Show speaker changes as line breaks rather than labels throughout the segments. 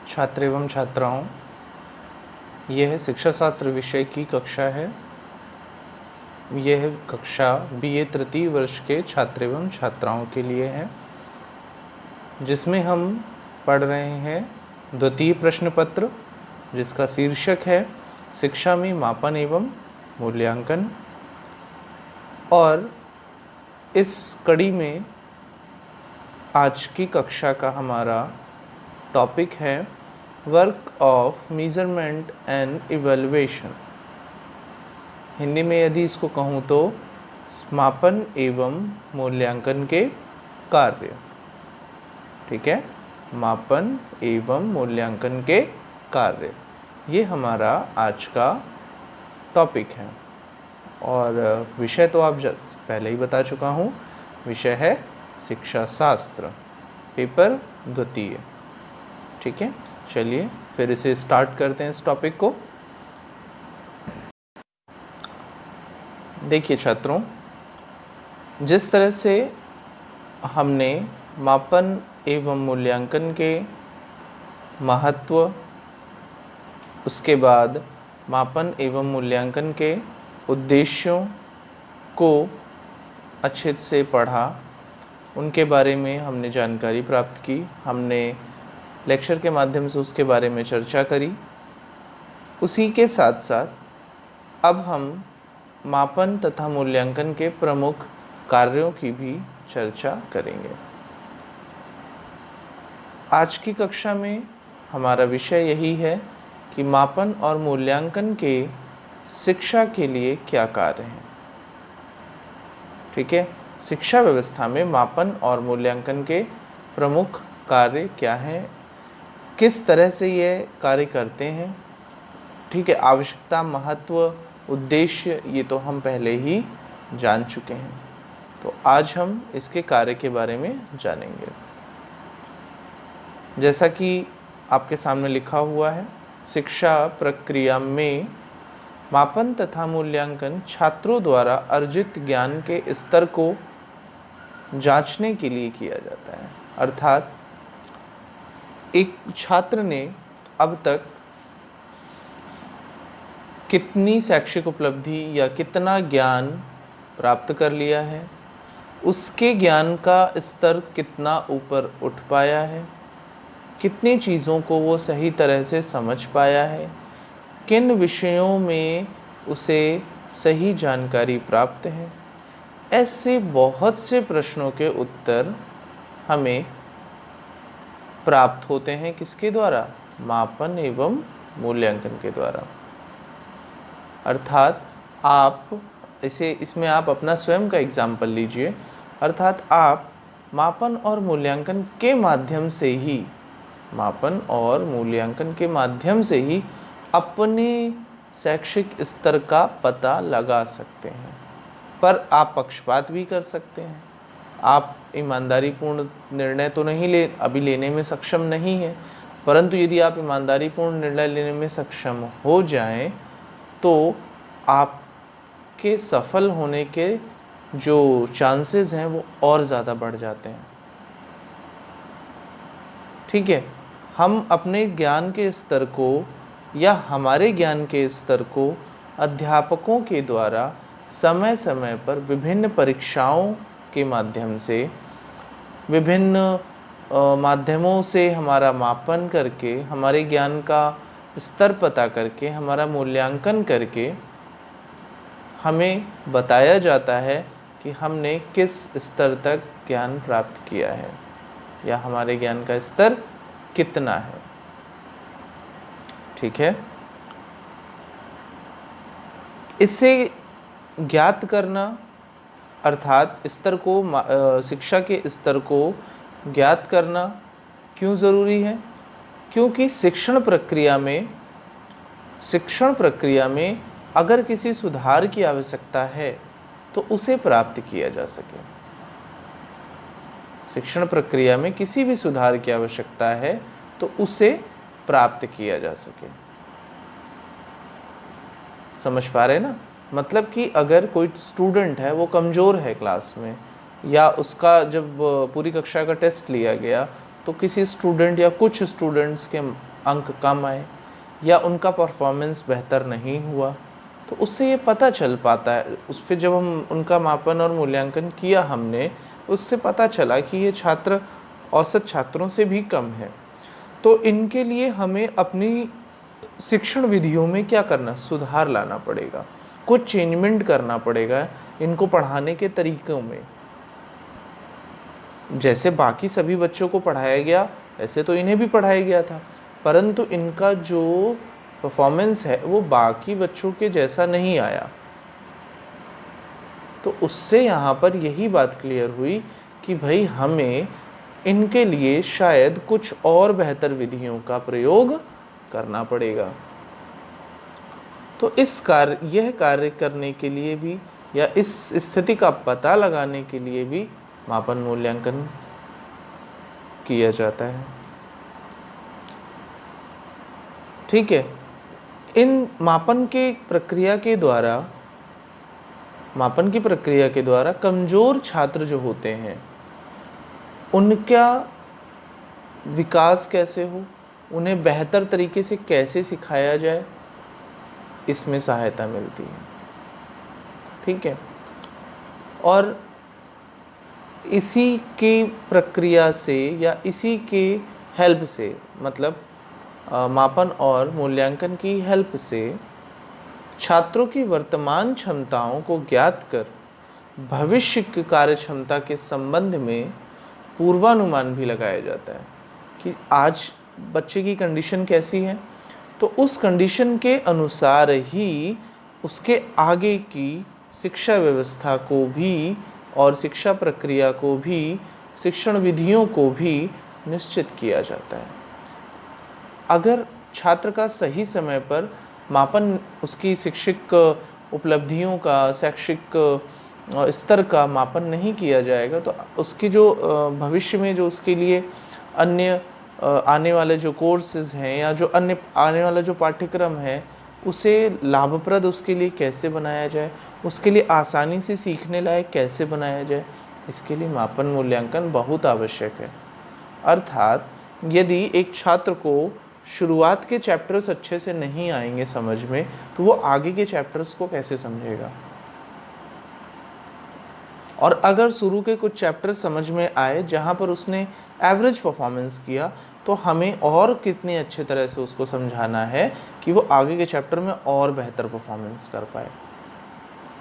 छात्र एवं छात्राओं, यह शिक्षा शास्त्र विषय की कक्षा है। यह कक्षा बीए तृतीय वर्ष के छात्र एवं छात्राओं के लिए है, जिसमें हम पढ़ रहे हैं द्वितीय प्रश्न पत्र, जिसका शीर्षक है शिक्षा में मापन एवं मूल्यांकन। और इस कड़ी में आज की कक्षा का हमारा टॉपिक है work of measurement and evaluation. Hindi में यदि इसको कहूँ तो मापन एवं मूल्यांकन के कार्य। ठीक है, मापन एवं मूल्यांकन के कार्य, ये हमारा आज का टॉपिक है। और विषय तो आप जस्ट पहले ही बता चुका हूँ, विषय है शिक्षा शास्त्र, पेपर द्वितीय। ठीक है, चलिए फिर इसे स्टार्ट करते हैं इस टॉपिक को। देखिए छात्रों, जिस तरह से हमने मापन एवं मूल्यांकन के महत्व, उसके बाद मापन एवं मूल्यांकन के उद्देश्यों को अच्छे से पढ़ा, उनके बारे में हमने जानकारी प्राप्त की, हमने लेक्चर के माध्यम से उसके बारे में चर्चा करी। उसी के साथ साथ अब हम मापन तथा मूल्यांकन के प्रमुख कार्यों की भी चर्चा करेंगे। आज की कक्षा में हमारा विषय यही है कि मापन और मूल्यांकन के शिक्षा के लिए क्या कार्य हैं। ठीक है, शिक्षा व्यवस्था में मापन और मूल्यांकन के प्रमुख कार्य क्या हैं, किस तरह से ये कार्य करते हैं। ठीक है, आवश्यकता, महत्व, उद्देश्य, ये तो हम पहले ही जान चुके हैं। तो आज हम इसके कार्य के बारे में जानेंगे। जैसा कि आपके सामने लिखा हुआ है, शिक्षा प्रक्रिया में मापन तथा मूल्यांकन छात्रों द्वारा अर्जित ज्ञान के स्तर को जांचने के लिए किया जाता है। अर्थात एक छात्र ने अब तक कितनी शैक्षिक उपलब्धि या कितना ज्ञान प्राप्त कर लिया है, उसके ज्ञान का स्तर कितना ऊपर उठ पाया है, कितनी चीज़ों को वो सही तरह से समझ पाया है, किन विषयों में उसे सही जानकारी प्राप्त है। ऐसे बहुत से प्रश्नों के उत्तर हमें प्राप्त होते हैं किसके द्वारा? मापन एवं मूल्यांकन के द्वारा। अर्थात आप इसमें आप अपना स्वयं का एग्जाम्पल लीजिए। अर्थात आप मापन और मूल्यांकन के माध्यम से ही अपने शैक्षिक स्तर का पता लगा सकते हैं। पर आप पक्षपात भी कर सकते हैं। आप ईमानदारीपूर्ण निर्णय तो अभी लेने में सक्षम नहीं है, परंतु यदि आप ईमानदारीपूर्ण निर्णय लेने में सक्षम हो जाएं तो आपके सफल होने के जो चांसेस हैं वो और ज़्यादा बढ़ जाते हैं। ठीक है, हम अपने ज्ञान के स्तर को या हमारे ज्ञान के स्तर को अध्यापकों के द्वारा समय समय पर विभिन्न परीक्षाओं के माध्यम से, विभिन्न माध्यमों से हमारा मापन करके, हमारे ज्ञान का स्तर पता करके, हमारा मूल्यांकन करके हमें बताया जाता है कि हमने किस स्तर तक ज्ञान प्राप्त किया है या हमारे ज्ञान का स्तर कितना है। ठीक है, इससे ज्ञात करना, अर्थात स्तर को, शिक्षा के स्तर को ज्ञात करना क्यों ज़रूरी है? क्योंकि शिक्षण प्रक्रिया में अगर किसी सुधार की आवश्यकता है तो उसे प्राप्त किया जा सके। शिक्षण प्रक्रिया में किसी भी सुधार की आवश्यकता है तो उसे प्राप्त किया जा सके। समझ पा रहे ना? मतलब कि अगर कोई स्टूडेंट है, वो कमज़ोर है क्लास में, या उसका जब पूरी कक्षा का टेस्ट लिया गया तो किसी स्टूडेंट या कुछ स्टूडेंट्स के अंक कम आए या उनका परफॉर्मेंस बेहतर नहीं हुआ, तो उससे ये पता चल पाता है, उस पर जब हम उनका मापन और मूल्यांकन किया हमने, उससे पता चला कि ये छात्र औसत छात्रों से भी कम है। तो इनके लिए हमें अपनी शिक्षण विधियों में क्या करना, सुधार लाना पड़ेगा, कुछ चेंजमेंट करना पड़ेगा इनको पढ़ाने के तरीकों में। जैसे बाकी सभी बच्चों को पढ़ाया गया ऐसे तो इन्हें भी पढ़ाया गया था, परंतु इनका जो परफॉर्मेंस है वो बाकी बच्चों के जैसा नहीं आया। तो उससे यहाँ पर यही बात क्लियर हुई कि भाई हमें इनके लिए शायद कुछ और बेहतर विधियों का प्रयोग करना पड़ेगा। तो यह कार्य करने के लिए भी या इस स्थिति का पता लगाने के लिए भी मापन मूल्यांकन किया जाता है। ठीक है, इन मापन की प्रक्रिया के द्वारा कमजोर छात्र जो होते हैं उनका विकास कैसे हो, उन्हें बेहतर तरीके से कैसे सिखाया जाए, इसमें सहायता मिलती है। ठीक है, और इसी की प्रक्रिया से या इसी के हेल्प से, मतलब मापन और मूल्यांकन की हेल्प से छात्रों की वर्तमान क्षमताओं को ज्ञात कर भविष्य की कार्य क्षमता के संबंध में पूर्वानुमान भी लगाया जाता है कि आज बच्चे की कंडीशन कैसी है, तो उस कंडीशन के अनुसार ही उसके आगे की शिक्षा व्यवस्था को भी और शिक्षा प्रक्रिया को भी, शिक्षण विधियों को भी निश्चित किया जाता है। अगर छात्र का सही समय पर मापन, उसकी शैक्षिक उपलब्धियों का, शैक्षिक स्तर का मापन नहीं किया जाएगा तो उसकी जो भविष्य में जो उसके लिए अन्य आने वाले जो कोर्सेज हैं या जो अन्य आने वाला जो पाठ्यक्रम है उसे लाभप्रद उसके लिए कैसे बनाया जाए, उसके लिए आसानी से सीखने लायक कैसे बनाया जाए, इसके लिए मापन मूल्यांकन बहुत आवश्यक है। अर्थात यदि एक छात्र को शुरुआत के चैप्टर्स अच्छे से नहीं आएंगे समझ में, तो वो आगे के चैप्टर्स को कैसे समझेगा। और अगर शुरू के कुछ चैप्टर समझ में आए जहाँ पर उसने एवरेज परफॉर्मेंस किया, तो हमें और कितनी अच्छे तरह से उसको समझाना है कि वो आगे के चैप्टर में और बेहतर परफॉर्मेंस कर पाए।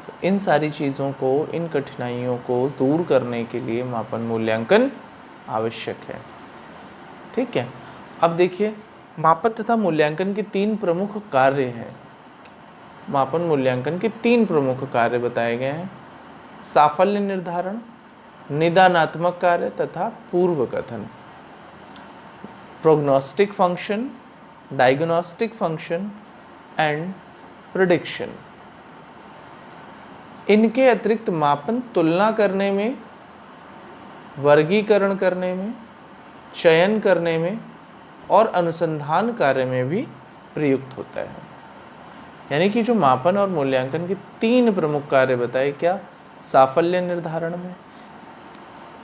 तो इन सारी चीज़ों को, इन कठिनाइयों को दूर करने के लिए मापन मूल्यांकन आवश्यक है। ठीक है, अब देखिए मापन तथा मूल्यांकन के 3 प्रमुख कार्य हैं। मापन मूल्यांकन के 3 प्रमुख कार्य बताए गए हैं: साफल्य निर्धारण, निदानात्मक कार्य तथा पूर्व कथन। Prognostic function, diagnostic function and prediction. इनके अतिरिक्त मापन तुलना करने में, वर्गीकरण करने में, चयन करने में और अनुसंधान कार्य में भी प्रयुक्त होता है। यानी कि जो मापन और मूल्यांकन के 3 प्रमुख कार्य बताए, क्या? साफल्य निर्धारण में,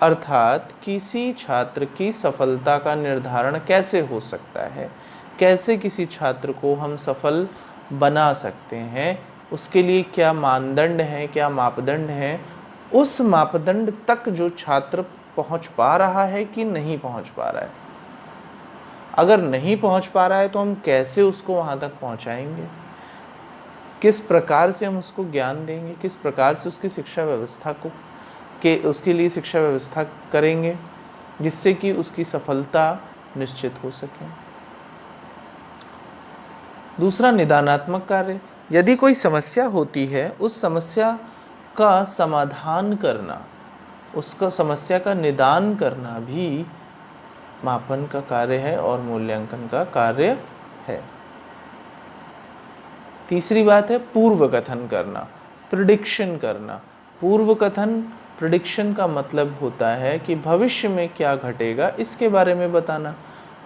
अर्थात किसी छात्र की सफलता का निर्धारण कैसे हो सकता है, कैसे किसी छात्र को हम सफल बना सकते हैं, उसके लिए क्या मानदंड हैं, क्या मापदंड हैं, उस मापदंड तक जो छात्र पहुंच पा रहा है कि नहीं पहुंच पा रहा है। अगर नहीं पहुंच पा रहा है तो हम कैसे उसको वहां तक पहुंचाएंगे, किस प्रकार से हम उसको ज्ञान देंगे, किस प्रकार से उसकी शिक्षा व्यवस्था को उसके लिए शिक्षा व्यवस्था करेंगे जिससे कि उसकी सफलता निश्चित हो सके। दूसरा, निदानात्मक कार्य। यदि कोई समस्या होती है, उस समस्या का समाधान करना, उसका समस्या का निदान करना भी मापन का कार्य है और मूल्यांकन का कार्य है। तीसरी बात है पूर्व कथन करना, प्रिडिक्शन करना। पूर्व कथन, प्रिडिक्शन का मतलब होता है कि भविष्य में क्या घटेगा इसके बारे में बताना।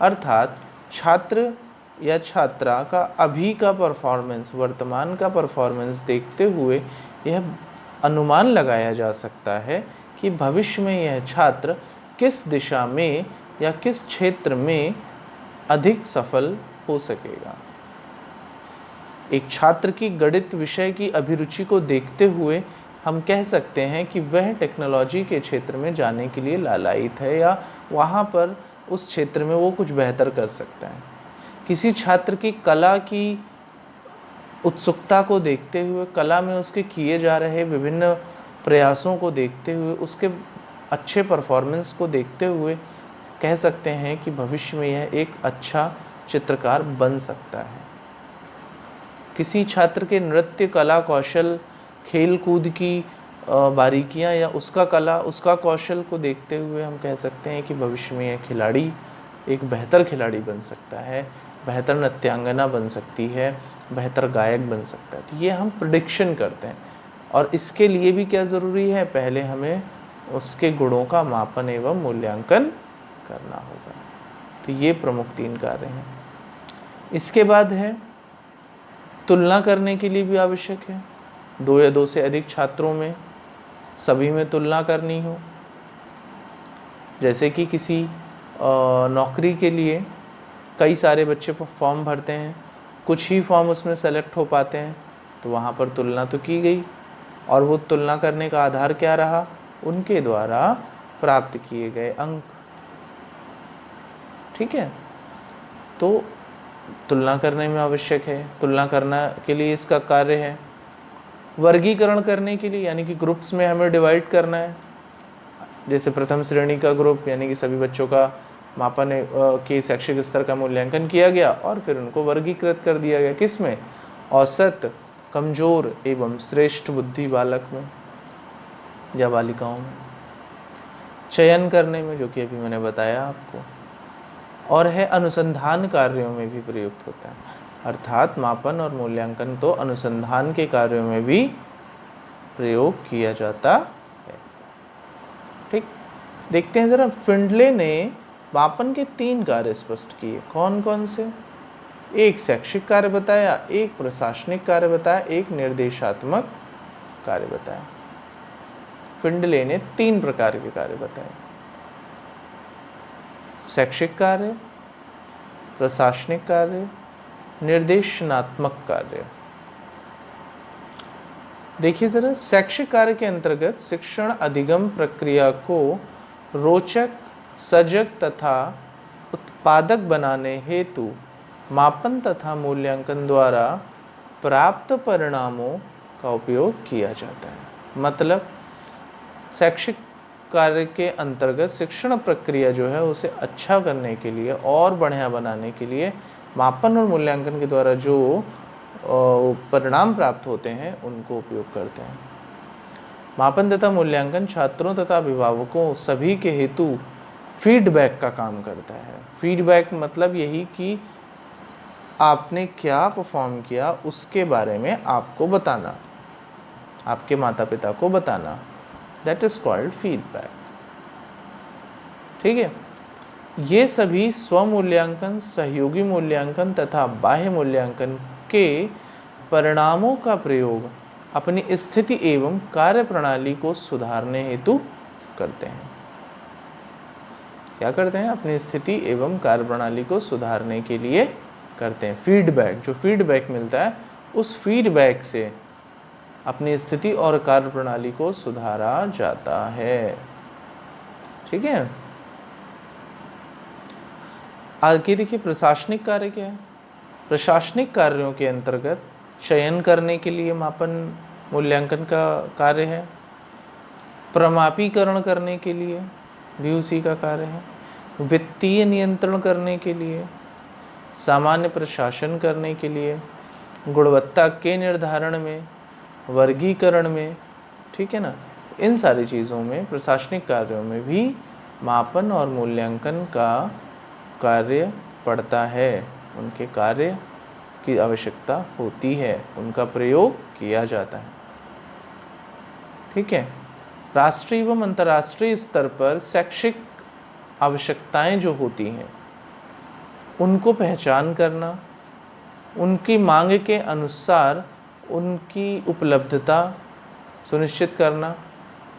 अर्थात छात्र या छात्रा का अभी का परफॉर्मेंस, वर्तमान का परफॉर्मेंस देखते हुए यह अनुमान लगाया जा सकता है कि भविष्य में यह छात्र किस दिशा में या किस क्षेत्र में अधिक सफल हो सकेगा। एक छात्र की गणित विषय की अभिरुचि को देखते हुए हम कह सकते हैं कि वह टेक्नोलॉजी के क्षेत्र में जाने के लिए लालायित है या वहाँ पर उस क्षेत्र में वो कुछ बेहतर कर सकता है। किसी छात्र की कला की उत्सुकता को देखते हुए, कला में उसके किए जा रहे विभिन्न प्रयासों को देखते हुए, उसके अच्छे परफॉर्मेंस को देखते हुए कह सकते हैं कि भविष्य में यह एक अच्छा चित्रकार बन सकता है। किसी छात्र के नृत्य कला कौशल, खेल कूद की बारीकियां या उसका कौशल को देखते हुए हम कह सकते हैं कि भविष्य में यह खिलाड़ी एक बेहतर खिलाड़ी बन सकता है, बेहतर नृत्यांगना बन सकती है, बेहतर गायक बन सकता है। तो ये हम प्रिडिक्शन करते हैं और इसके लिए भी क्या ज़रूरी है, पहले हमें उसके गुणों का मापन एवं मूल्यांकन करना होगा। तो ये प्रमुख 3 कार्य हैं। इसके बाद है तुलना करने के लिए भी आवश्यक है। 2 या 2 से अधिक छात्रों में सभी में तुलना करनी हो। जैसे कि किसी नौकरी के लिए कई सारे बच्चे फॉर्म भरते हैं, कुछ ही फॉर्म उसमें सेलेक्ट हो पाते हैं, तो वहाँ पर तुलना तो की गई और वो तुलना करने का आधार क्या रहा, उनके द्वारा प्राप्त किए गए अंक। ठीक है, तो तुलना करने में आवश्यक है। तुलना करना के लिए इसका कार्य है वर्गीकरण करने के लिए, यानी कि ग्रुप्स में हमें डिवाइड करना है। जैसे प्रथम श्रेणी का ग्रुप, यानी कि सभी बच्चों का मापन के शैक्षिक स्तर का मूल्यांकन किया गया और फिर उनको वर्गीकृत कर दिया गया। किस में? औसत, कमजोर एवं श्रेष्ठ बुद्धि बालक में या बालिकाओं में। चयन करने में, जो कि अभी मैंने बताया आपको, और है अनुसंधान कार्यों में भी प्रयुक्त होता है। अर्थात मापन और मूल्यांकन तो अनुसंधान के कार्यों में भी प्रयोग किया जाता है। ठीक, देखते हैं जरा। फिंडले ने मापन के 3 कार्य स्पष्ट किए। कौन कौन से? एक शैक्षिक कार्य बताया, एक प्रशासनिक कार्य बताया, एक निर्देशात्मक कार्य बताया। फिंडले ने 3 प्रकार के कार्य बताए: शैक्षिक कार्य, प्रशासनिक कार्य, निर्देशनात्मक कार्य। देखिए जरा, शैक्षिक कार्य के अंतर्गत शिक्षण अधिगम प्रक्रिया को रोचक, सजग तथा उत्पादक बनाने हेतु मापन तथा मूल्यांकन द्वारा प्राप्त परिणामों का उपयोग किया जाता है। मतलब शैक्षिक कार्य के अंतर्गत शिक्षण प्रक्रिया जो है उसे अच्छा करने के लिए और बढ़िया बनाने के लिए मापन और मूल्यांकन के द्वारा जो परिणाम प्राप्त होते हैं उनको उपयोग करते हैं। मापन तथा मूल्यांकन छात्रों तथा अभिभावकों सभी के हेतु फीडबैक का काम करता है। फीडबैक मतलब यही कि आपने क्या परफॉर्म किया उसके बारे में आपको बताना, आपके माता पिता को बताना। That is called feedback. ठीक है, ये सभी स्वमूल्यांकन, सहयोगी मूल्यांकन तथा बाह्य मूल्यांकन के परिणामों का प्रयोग अपनी स्थिति एवं कार्य प्रणाली को सुधारने हेतु करते हैं। क्या करते हैं? अपनी स्थिति एवं कार्य प्रणाली को सुधारने के लिए करते हैं। फीडबैक, जो फीडबैक मिलता है उस फीडबैक से अपनी स्थिति और कार्य प्रणाली को सुधारा जाता है। ठीक है, आगे देखिए प्रशासनिक कार्य क्या है। प्रशासनिक कार्यों के अंतर्गत चयन करने के लिए मापन मूल्यांकन का कार्य है, प्रमापीकरण करने के लिए भी उसी का कार्य है, वित्तीय नियंत्रण करने के लिए, सामान्य प्रशासन करने के लिए, गुणवत्ता के निर्धारण में, वर्गीकरण में। ठीक है ना, इन सारी चीज़ों में, प्रशासनिक कार्यों में भी मापन और मूल्यांकन का कार्य पड़ता है। उनके कार्य की आवश्यकता होती है, उनका प्रयोग किया जाता है। ठीक है, राष्ट्रीय एवं अंतर्राष्ट्रीय स्तर पर शैक्षिक आवश्यकताएं जो होती हैं उनको पहचान करना, उनकी मांग के अनुसार उनकी उपलब्धता सुनिश्चित करना।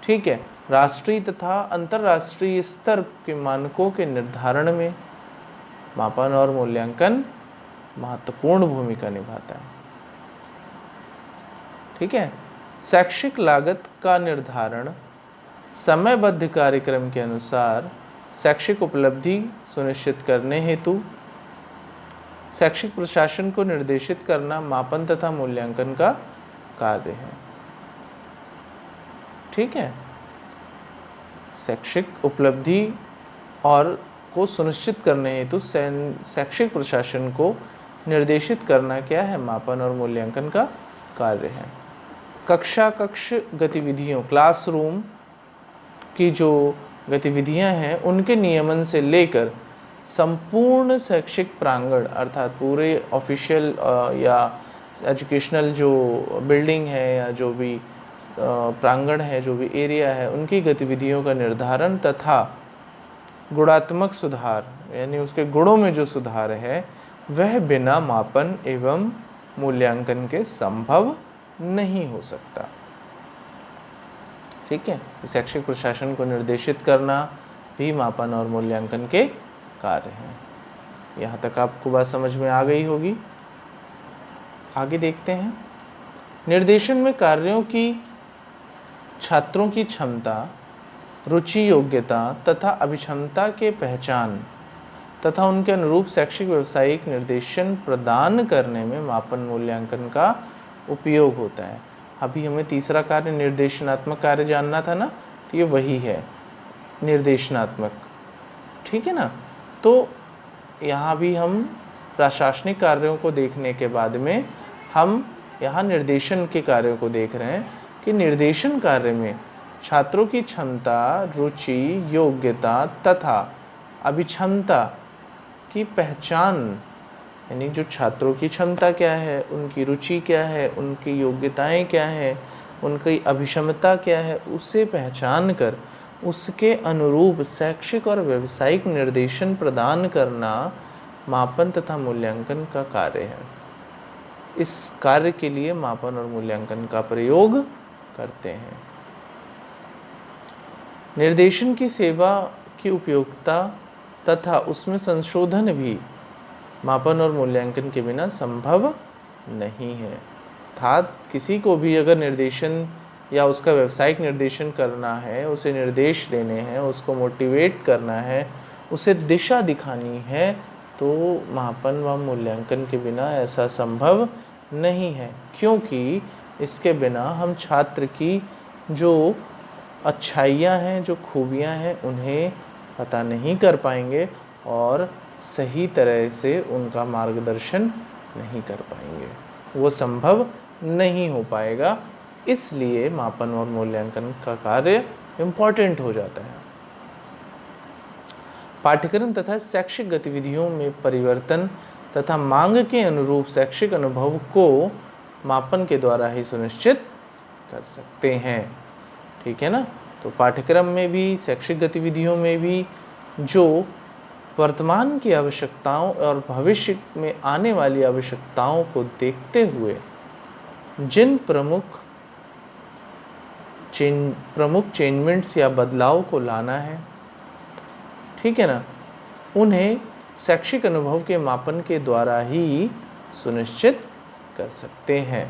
ठीक है, राष्ट्रीय तथा अंतर्राष्ट्रीय स्तर के मानकों के निर्धारण में मापन और मूल्यांकन महत्वपूर्ण भूमिका निभाता है। ठीक है। शैक्षिक लागत का निर्धारण समयबद्ध कार्यक्रम के अनुसार शैक्षिक उपलब्धि सुनिश्चित करने हेतु शैक्षिक प्रशासन को निर्देशित करना मापन तथा मूल्यांकन का कार्य है। ठीक है। शैक्षिक उपलब्धि और को सुनिश्चित करने हेतु शैक्षिक प्रशासन को निर्देशित करना क्या है? मापन और मूल्यांकन का कार्य है। कक्ष गतिविधियों, क्लासरूम की जो गतिविधियां हैं उनके नियमन से लेकर संपूर्ण शैक्षिक प्रांगण अर्थात पूरे ऑफिशियल या एजुकेशनल जो बिल्डिंग है या जो भी प्रांगण है, जो भी एरिया है, उनकी गतिविधियों का निर्धारण तथा गुणात्मक सुधार यानी उसके गुणों में जो सुधार है वह बिना मापन एवं मूल्यांकन के संभव नहीं हो सकता। ठीक है। शैक्षिक प्रशासन को निर्देशित करना भी मापन और मूल्यांकन के कार्य हैं। यहाँ तक आपको बात समझ में आ गई होगी। आगे देखते हैं। निर्देशन में कार्यों की छात्रों की क्षमता, रुचि, योग्यता तथा अभिक्षमता के पहचान तथा उनके अनुरूप शैक्षिक व्यावसायिक निर्देशन प्रदान करने में मापन मूल्यांकन का उपयोग होता है। अभी हमें तीसरा कार्य निर्देशनात्मक कार्य जानना था ना, तो ये वही है, निर्देशनात्मक। ठीक है ना। तो यहाँ भी हम प्रशासनिक कार्यों को देखने के बाद में हम यहाँ निर्देशन के कार्यों को देख रहे हैं कि निर्देशन कार्य में छात्रों की क्षमता, रुचि, योग्यता तथा अभिक्षमता की पहचान यानी जो छात्रों की क्षमता क्या है, उनकी रुचि क्या है, उनकी योग्यताएं क्या है, उनकी अभिक्षमता क्या है, उसे पहचान कर उसके अनुरूप शैक्षिक और व्यावसायिक निर्देशन प्रदान करना मापन तथा मूल्यांकन का कार्य है। इस कार्य के लिए मापन और मूल्यांकन का प्रयोग करते हैं। निर्देशन की सेवा की उपयोगिता तथा उसमें संशोधन भी मापन और मूल्यांकन के बिना संभव नहीं है। अर्थात किसी को भी अगर निर्देशन या उसका व्यावसायिक निर्देशन करना है, उसे निर्देश देने हैं, उसको मोटिवेट करना है, उसे दिशा दिखानी है, तो मापन व मूल्यांकन के बिना ऐसा संभव नहीं है, क्योंकि इसके बिना हम छात्र की जो अच्छाइयाँ हैं, जो खूबियाँ हैं, उन्हें पता नहीं कर पाएंगे और सही तरह से उनका मार्गदर्शन नहीं कर पाएंगे, वो संभव नहीं हो पाएगा। इसलिए मापन और मूल्यांकन का कार्य इम्पॉर्टेंट हो जाता है। पाठ्यक्रम तथा शैक्षिक गतिविधियों में परिवर्तन तथा मांग के अनुरूप शैक्षिक अनुभव को मापन के द्वारा ही सुनिश्चित कर सकते हैं। ठीक है ना। तो पाठ्यक्रम में भी, शैक्षिक गतिविधियों में भी जो वर्तमान की आवश्यकताओं और भविष्य में आने वाली आवश्यकताओं को देखते हुए जिन प्रमुख चेंजमेंट्स या बदलाव को लाना है, ठीक है ना, उन्हें शैक्षिक अनुभव के मापन के द्वारा ही सुनिश्चित कर सकते हैं।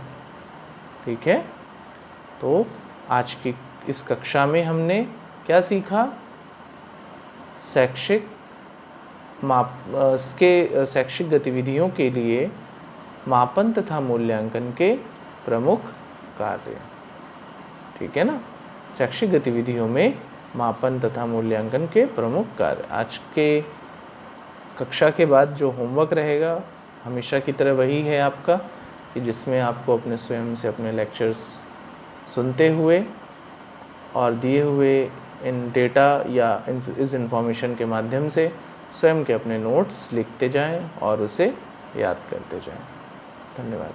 ठीक है। तो आज की इस कक्षा में हमने क्या सीखा? शैक्षिक शैक्षिक गतिविधियों के लिए मापन तथा मूल्यांकन के प्रमुख कार्य। ठीक है ना। शैक्षिक गतिविधियों में मापन तथा मूल्यांकन के प्रमुख कार्य। आज के कक्षा के बाद जो होमवर्क रहेगा हमेशा की तरह वही है आपका, कि जिसमें आपको अपने स्वयं से अपने लेक्चर्स सुनते हुए और दिए हुए इन डेटा या इस इंफॉर्मेशन के माध्यम से स्वयं के अपने नोट्स लिखते जाएं और उसे याद करते जाएं। धन्यवाद।